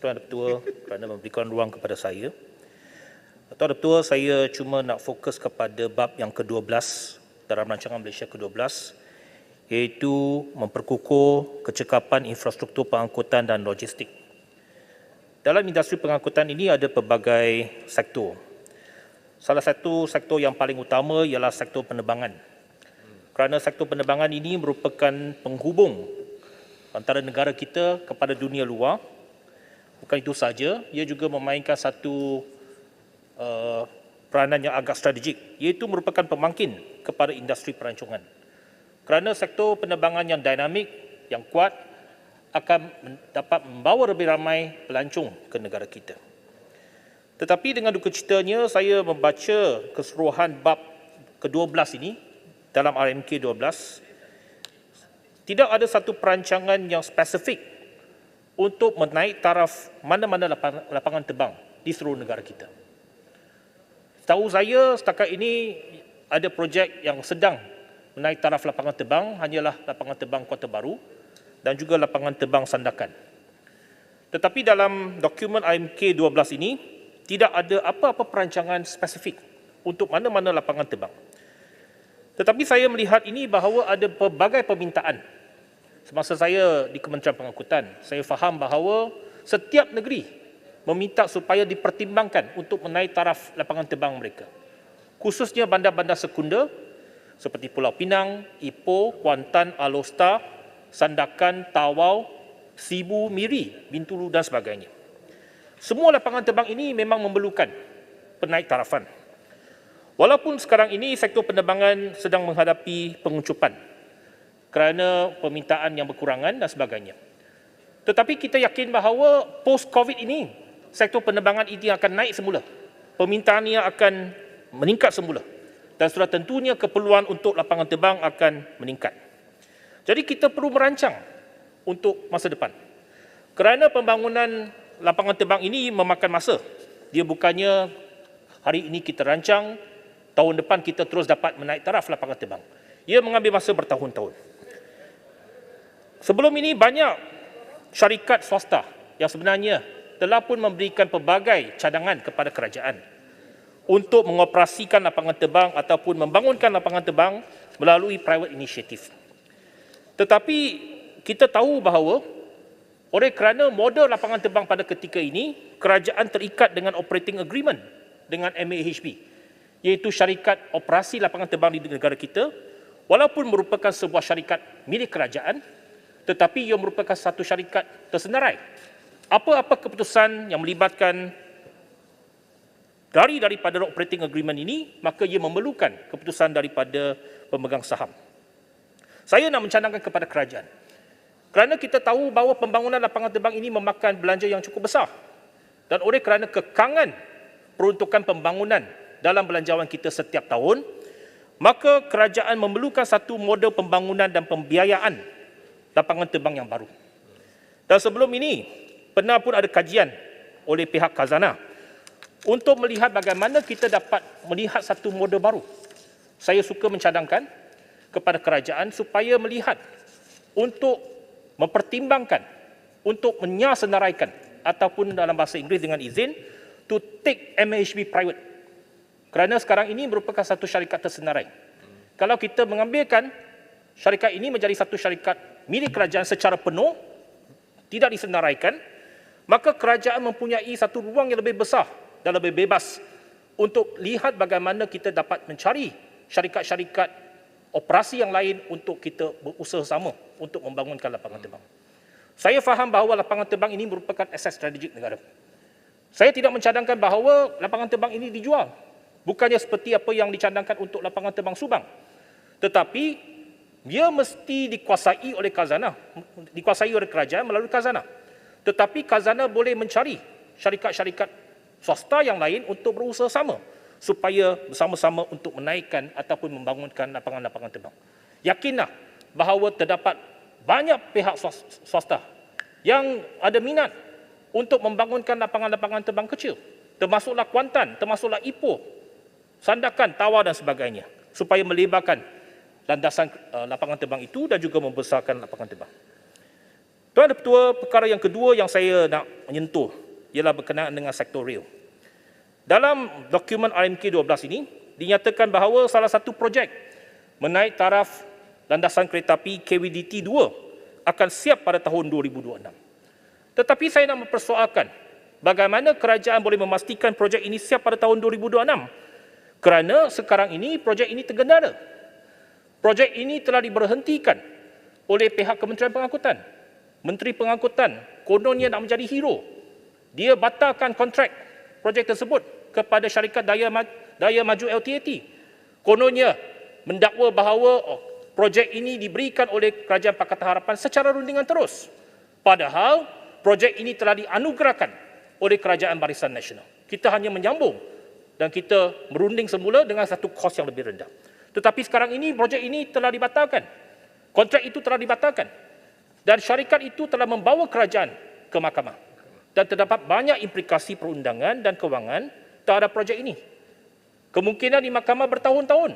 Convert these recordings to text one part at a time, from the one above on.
Tuan Ketua kerana memberikan ruang kepada saya. Tuan Ketua, saya cuma nak fokus kepada bab yang ke-12 dalam rancangan Malaysia ke-12, iaitu memperkukuh kecekapan infrastruktur pengangkutan dan logistik. Dalam industri pengangkutan ini ada pelbagai sektor. Salah satu sektor yang paling utama ialah sektor penerbangan. Kerana sektor penerbangan ini merupakan penghubung antara negara kita kepada dunia luar. Bukan itu sahaja, ia juga memainkan satu peranan yang agak strategik, iaitu merupakan pemangkin kepada industri perancangan. Kerana sektor penerbangan yang dinamik, yang kuat, akan dapat membawa lebih ramai pelancong ke negara kita. Tetapi dengan duka citanya, saya membaca keseluruhan bab ke-12 ini dalam RMK 12, tidak ada satu perancangan yang spesifik untuk menaik taraf mana-mana lapangan terbang di seluruh negara kita. Setahu saya, setakat ini ada projek yang sedang menaik taraf lapangan terbang, hanyalah lapangan terbang Kota Baru dan juga lapangan terbang Sandakan. Tetapi dalam dokumen RMK 12 ini, tidak ada apa-apa perancangan spesifik untuk mana-mana lapangan terbang. Tetapi saya melihat ini bahawa ada pelbagai permintaan. Semasa saya di Kementerian Pengangkutan, saya faham bahawa setiap negeri meminta supaya dipertimbangkan untuk menaik taraf lapangan terbang mereka. Khususnya bandar-bandar sekunder seperti Pulau Pinang, Ipoh, Kuantan, Alor Setar, Sandakan, Tawau, Sibu, Miri, Bintulu dan sebagainya. Semua lapangan terbang ini memang memerlukan penaik tarafan. Walaupun sekarang ini sektor penerbangan sedang menghadapi penguncupan kerana permintaan yang berkurangan dan sebagainya. Tetapi kita yakin bahawa post-COVID ini, sektor penerbangan ini akan naik semula. Permintaannya akan meningkat semula. Dan sudah tentunya keperluan untuk lapangan terbang akan meningkat. Jadi kita perlu merancang untuk masa depan. Kerana pembangunan lapangan terbang ini memakan masa. Dia bukannya hari ini kita rancang, tahun depan kita terus dapat menaik taraf lapangan terbang. Ia mengambil masa bertahun-tahun. Sebelum ini banyak syarikat swasta yang sebenarnya telah pun memberikan pelbagai cadangan kepada kerajaan untuk mengoperasikan lapangan terbang ataupun membangunkan lapangan terbang melalui private initiative. Tetapi kita tahu bahawa oleh kerana model lapangan terbang pada ketika ini, kerajaan terikat dengan operating agreement dengan MAHB, iaitu syarikat operasi lapangan terbang di negara kita, walaupun merupakan sebuah syarikat milik kerajaan, tetapi ia merupakan satu syarikat tersenarai. Apa-apa keputusan yang melibatkan daripada operating agreement ini, maka ia memerlukan keputusan daripada pemegang saham. Saya nak mencadangkan kepada kerajaan, kerana kita tahu bahawa pembangunan lapangan terbang ini memakan belanja yang cukup besar. Dan oleh kerana kekangan peruntukan pembangunan dalam belanjawan kita setiap tahun, maka kerajaan memerlukan satu model pembangunan dan pembiayaan lapangan terbang yang baru. Dan sebelum ini, pernah pun ada kajian oleh pihak khazanah untuk melihat bagaimana kita dapat melihat satu model baru. Saya suka mencadangkan kepada kerajaan supaya melihat untuk mempertimbangkan, untuk menyasenaraikan ataupun dalam bahasa Inggeris dengan izin, to take MAHB private. Kerana sekarang ini merupakan satu syarikat tersenarai. Kalau kita mengambilkan syarikat ini menjadi satu syarikat milik kerajaan secara penuh, tidak disenaraikan, maka kerajaan mempunyai satu ruang yang lebih besar dan lebih bebas untuk lihat bagaimana kita dapat mencari syarikat-syarikat operasi yang lain untuk kita berusaha sama untuk membangunkan lapangan terbang. Saya faham bahawa lapangan terbang ini merupakan aset strategik negara. Saya tidak mencadangkan bahawa lapangan terbang ini dijual. Bukannya seperti apa yang dicadangkan untuk lapangan terbang Subang. Tetapi dia mesti dikuasai oleh khazanah, dikuasai oleh kerajaan melalui khazanah. Tetapi khazanah boleh mencari syarikat-syarikat swasta yang lain untuk berusaha sama supaya bersama-sama untuk menaikkan ataupun membangunkan lapangan-lapangan terbang. Yakinlah bahawa terdapat banyak pihak swasta yang ada minat untuk membangunkan lapangan-lapangan terbang kecil, termasuklah Kuantan, termasuklah Ipoh, Sandakan, Tawau dan sebagainya, supaya melebarkan landasan lapangan terbang itu dan juga membesarkan lapangan terbang. Tuan Ketua, perkara yang kedua yang saya nak menyentuh ialah berkenaan dengan sektor rail. Dalam dokumen RMK 12 ini, dinyatakan bahawa salah satu projek menaik taraf landasan kereta api KWDT 2 akan siap pada tahun 2026. Tetapi saya nak mempersoalkan bagaimana kerajaan boleh memastikan projek ini siap pada tahun 2026 kerana sekarang ini projek ini tergendara. Projek ini telah diberhentikan oleh pihak Kementerian Pengangkutan. Menteri Pengangkutan kononnya nak menjadi hero. Dia batalkan kontrak projek tersebut kepada syarikat Daya Maju LTAT. Kononnya mendakwa bahawa projek ini diberikan oleh Kerajaan Pakatan Harapan secara rundingan terus. Padahal projek ini telah dianugerahkan oleh Kerajaan Barisan Nasional. Kita hanya menyambung dan kita merunding semula dengan satu kos yang lebih rendah. Tetapi sekarang ini projek ini telah dibatalkan. Kontrak itu telah dibatalkan. Dan syarikat itu telah membawa kerajaan ke mahkamah. Dan terdapat banyak implikasi perundangan dan kewangan terhadap projek ini. Kemungkinan di mahkamah bertahun-tahun.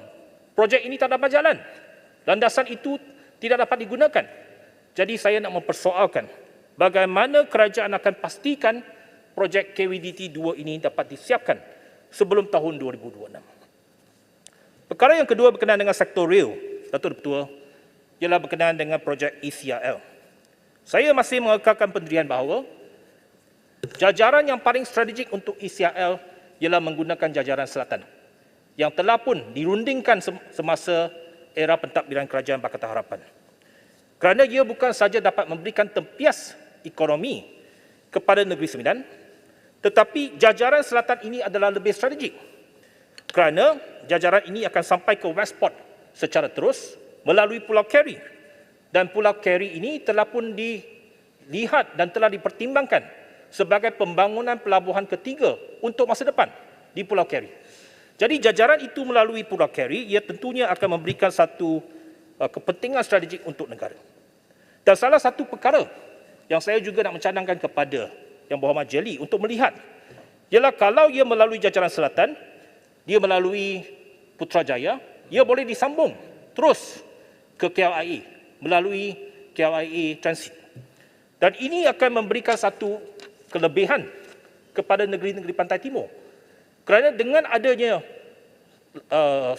Projek ini tak dapat jalan. Landasan itu tidak dapat digunakan. Jadi saya nak mempersoalkan bagaimana kerajaan akan pastikan projek KWDT 2 ini dapat disiapkan sebelum tahun 2026. Perkara yang kedua berkenaan dengan sektor rail, Datuk Ketua, ialah berkenaan dengan projek ECRL. Saya masih mengekalkan pendirian bahawa jajaran yang paling strategik untuk ECRL ialah menggunakan jajaran selatan yang telah pun dirundingkan semasa era pentadbiran Kerajaan Pakatan Harapan. Kerana ia bukan sahaja dapat memberikan tempias ekonomi kepada Negeri Sembilan, tetapi jajaran selatan ini adalah lebih strategik. Kerana jajaran ini akan sampai ke Westport secara terus melalui Pulau Carey. Dan Pulau Carey ini telah pun dilihat dan telah dipertimbangkan sebagai pembangunan pelabuhan ketiga untuk masa depan di Pulau Carey. Jadi jajaran itu melalui Pulau Carey, ia tentunya akan memberikan satu kepentingan strategik untuk negara. Dan salah satu perkara yang saya juga nak mencadangkan kepada Yang Berhormat Jelly untuk melihat ialah kalau ia melalui jajaran selatan, dia melalui Putrajaya, ia boleh disambung terus ke KLIA melalui KLIA Transit. Dan ini akan memberikan satu kelebihan kepada negeri-negeri Pantai Timur. Kerana dengan adanya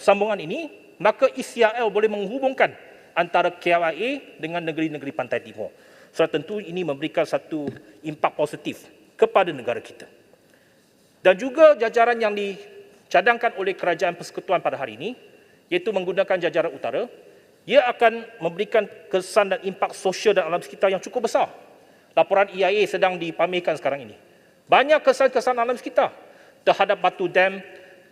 sambungan ini, maka ECRL boleh menghubungkan antara KLIA dengan negeri-negeri Pantai Timur. So tentu ini memberikan satu impak positif kepada negara kita. Dan juga jajaran yang dicadangkan oleh Kerajaan Persekutuan pada hari ini, iaitu menggunakan jajaran utara, ia akan memberikan kesan dan impak sosial dan alam sekitar yang cukup besar. Laporan EIA sedang dipamerkan sekarang ini. Banyak kesan-kesan alam sekitar terhadap Batu Dam,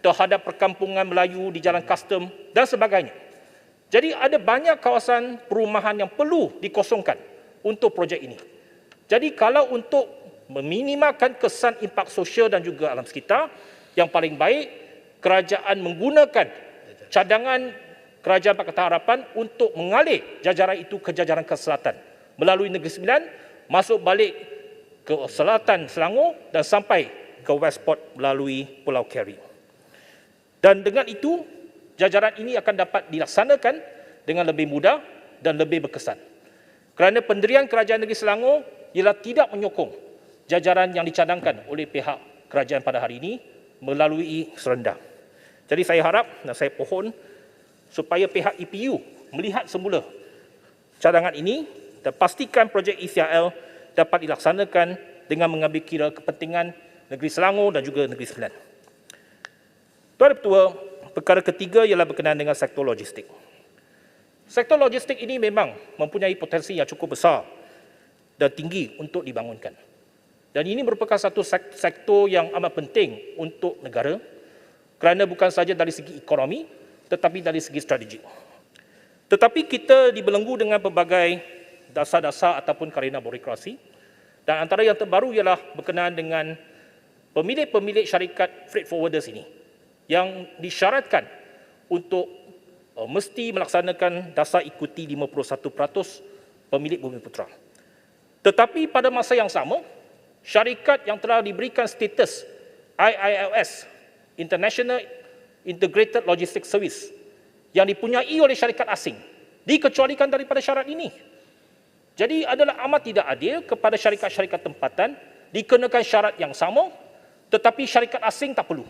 terhadap perkampungan Melayu di Jalan Custom dan sebagainya. Jadi ada banyak kawasan perumahan yang perlu dikosongkan untuk projek ini. Jadi kalau untuk meminimalkan kesan impak sosial dan juga alam sekitar, yang paling baik kerajaan menggunakan cadangan Kerajaan Pakatan Harapan untuk mengalih jajaran itu ke jajaran ke selatan melalui Negeri Sembilan, masuk balik ke selatan Selangor dan sampai ke Westport melalui Pulau Carey. Dan dengan itu, jajaran ini akan dapat dilaksanakan dengan lebih mudah dan lebih berkesan. Kerana pendirian Kerajaan Negeri Selangor ialah tidak menyokong jajaran yang dicadangkan oleh pihak kerajaan pada hari ini melalui serendang. Jadi saya harap dan saya pohon supaya pihak EPU melihat semula cadangan ini dan pastikan projek ECRL dapat dilaksanakan dengan mengambil kira kepentingan negeri Selangor dan juga negeri Sembilan. Tuan Ketua, perkara ketiga ialah berkenaan dengan sektor logistik. Sektor logistik ini memang mempunyai potensi yang cukup besar dan tinggi untuk dibangunkan. Dan ini merupakan satu sektor yang amat penting untuk negara kerana bukan sahaja dari segi ekonomi tetapi dari segi strategik. Tetapi kita dibelenggu dengan pelbagai dasar-dasar ataupun karena birokrasi, dan antara yang terbaru ialah berkenaan dengan pemilik-pemilik syarikat freight forwarders ini yang disyaratkan untuk mesti melaksanakan dasar ikuti 51% pemilik Bumiputera. Tetapi pada masa yang sama, syarikat yang telah diberikan status IILS, International Integrated Logistics Service, yang dipunyai oleh syarikat asing dikecualikan daripada syarat ini. Jadi adalah amat tidak adil kepada syarikat-syarikat tempatan dikenakan syarat yang sama, tetapi syarikat asing tak perlu.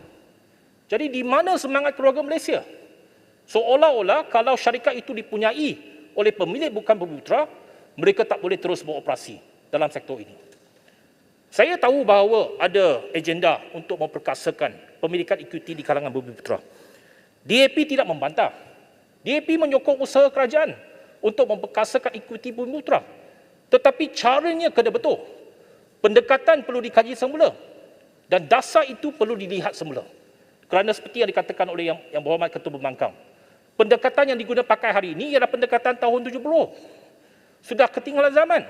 Jadi di mana semangat keluarga Malaysia? Seolah-olah kalau syarikat itu dipunyai oleh pemilik bukan berputra, mereka tak boleh terus beroperasi dalam sektor ini. Saya tahu bahawa ada agenda untuk memperkasakan pemilikan ekuiti di kalangan bumi putra. DAP tidak membantah. DAP menyokong usaha kerajaan untuk memperkasakan ekuiti bumi putra. Tetapi caranya kena betul. Pendekatan perlu dikaji semula. Dan dasar itu perlu dilihat semula. Kerana seperti yang dikatakan oleh yang berhormat Ketua Pembangkang, pendekatan yang digunakan pakai hari ini ialah pendekatan tahun 70. Sudah ketinggalan zaman.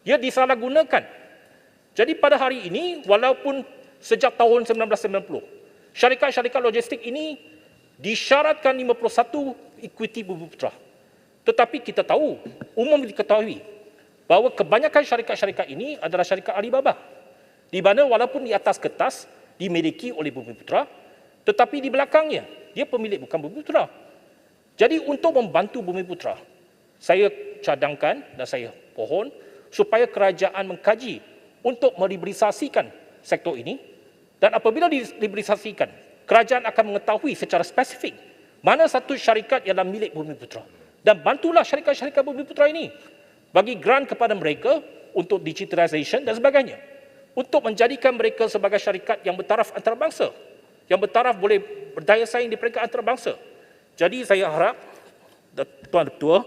Ia disalahgunakan. Jadi pada hari ini, walaupun sejak tahun 1990, syarikat-syarikat logistik ini disyaratkan 51 ekuiti bumi putra. Tetapi kita tahu, umum diketahui, bahawa kebanyakan syarikat-syarikat ini adalah syarikat Alibaba. Di mana walaupun di atas kertas dimiliki oleh bumi putra, tetapi di belakangnya, dia pemilik bukan bumi putra. Jadi untuk membantu bumi putra, saya cadangkan dan saya pohon supaya kerajaan mengkaji untuk meliberalisasikan sektor ini, dan apabila diliberalisasikan, kerajaan akan mengetahui secara spesifik mana satu syarikat ialah milik bumi putra, dan bantulah syarikat-syarikat bumi putra ini bagi grant kepada mereka untuk digitalisation dan sebagainya, untuk menjadikan mereka sebagai syarikat yang bertaraf antarabangsa, yang bertaraf boleh berdaya saing di peringkat antarabangsa. Jadi saya harap Tuan Ketua,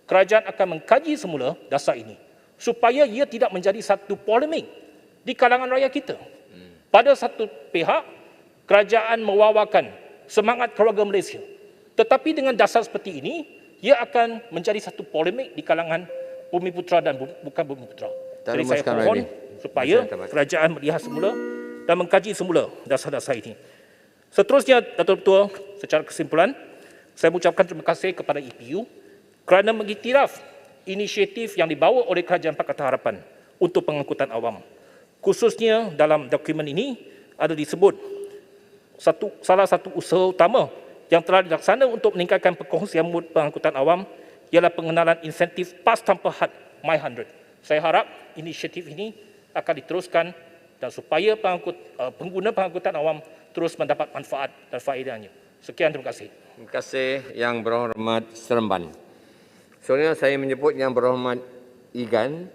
kerajaan akan mengkaji semula dasar ini supaya ia tidak menjadi satu polemik di kalangan rakyat kita. Pada satu pihak, kerajaan mewawakan semangat keluarga Malaysia. Tetapi dengan dasar seperti ini, ia akan menjadi satu polemik di kalangan bumi putra dan bukan bumi putra. Jadi saya mohon supaya kerajaan melihat semula dan mengkaji semula dasar-dasar ini. Seterusnya, Datuk Ketua, secara kesimpulan, saya mengucapkan terima kasih kepada EPU kerana mengiktiraf inisiatif yang dibawa oleh Kerajaan Pakatan Harapan untuk pengangkutan awam. Khususnya dalam dokumen ini ada disebut salah satu usaha utama yang telah dilaksana untuk meningkatkan perkongsian mood pengangkutan awam ialah pengenalan insentif PAS tanpa had My100. Saya harap inisiatif ini akan diteruskan dan supaya pengguna pengangkutan awam terus mendapat manfaat dan faedahnya. Sekian, terima kasih. Terima kasih Yang Berhormat Seremban. Selanjutnya saya menyebut Yang Berhormat Igan